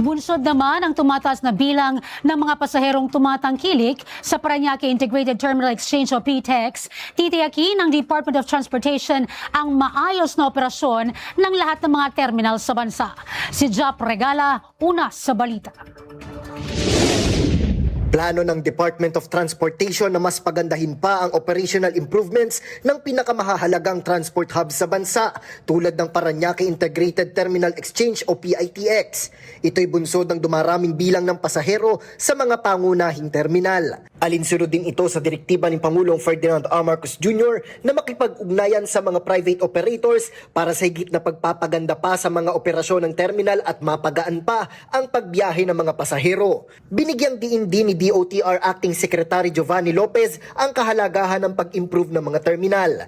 Bunsod naman ang tumataas na bilang ng mga pasaherong tumatangkilik sa Parañaque Integrated Terminal Exchange o PTEX. Titiyakin ng Department of Transportation ang maayos na operasyon ng lahat ng mga terminal sa bansa. Si Jap Regala, una sa balita. Plano ng Department of Transportation na mas pagandahin pa ang operational improvements ng pinakamahahalagang transport hub sa bansa tulad ng Parañaque Integrated Terminal Exchange o PITX. Ito'y bunsod ng dumaraming bilang ng pasahero sa mga pangunahing terminal. Alinsunod din ito sa direktiba ni Pangulong Ferdinand R. Marcos Jr. na makipag-ugnayan sa mga private operators para sa higit na pagpapaganda pa sa mga operasyon ng terminal at mapagaan pa ang pagbiyahe ng mga pasahero. Binigyang diin din ni DOTR Acting Secretary Giovanni Lopez ang kahalagahan ng pag-improve ng mga terminal.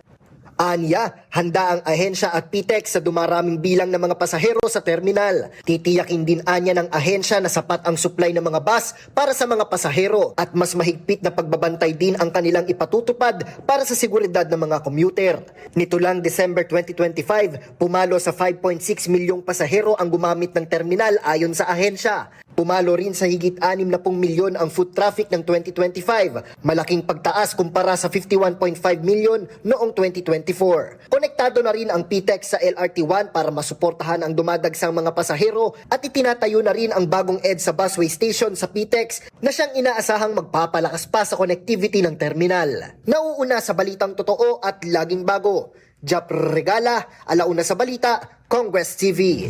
Anya, handa ang ahensya at PTEX sa dumaraming bilang ng mga pasahero sa terminal. Titiyakin din anya ng ahensya na sapat ang supply ng mga bus para sa mga pasahero at mas mahigpit na pagbabantay din ang kanilang ipatutupad para sa seguridad ng mga commuter. Nito lang December 2025, pumalo sa 5.6 milyong pasahero ang gumamit ng terminal ayon sa ahensya. Pumalo rin sa higit 60 milyon ang foot traffic ng 2025, malaking pagtaas kumpara sa 51.5 milyon noong 2024. Konektado na rin ang PTEX sa LRT1 para masuportahan ang dumadagsang mga pasahero at itinatayo na rin ang bagong EDSA busway station sa PTEX na siyang inaasahang magpapalakas pa sa connectivity ng terminal. Nauuna sa balitang totoo at laging bago. Jap Regala, alauna sa balita, Congress TV.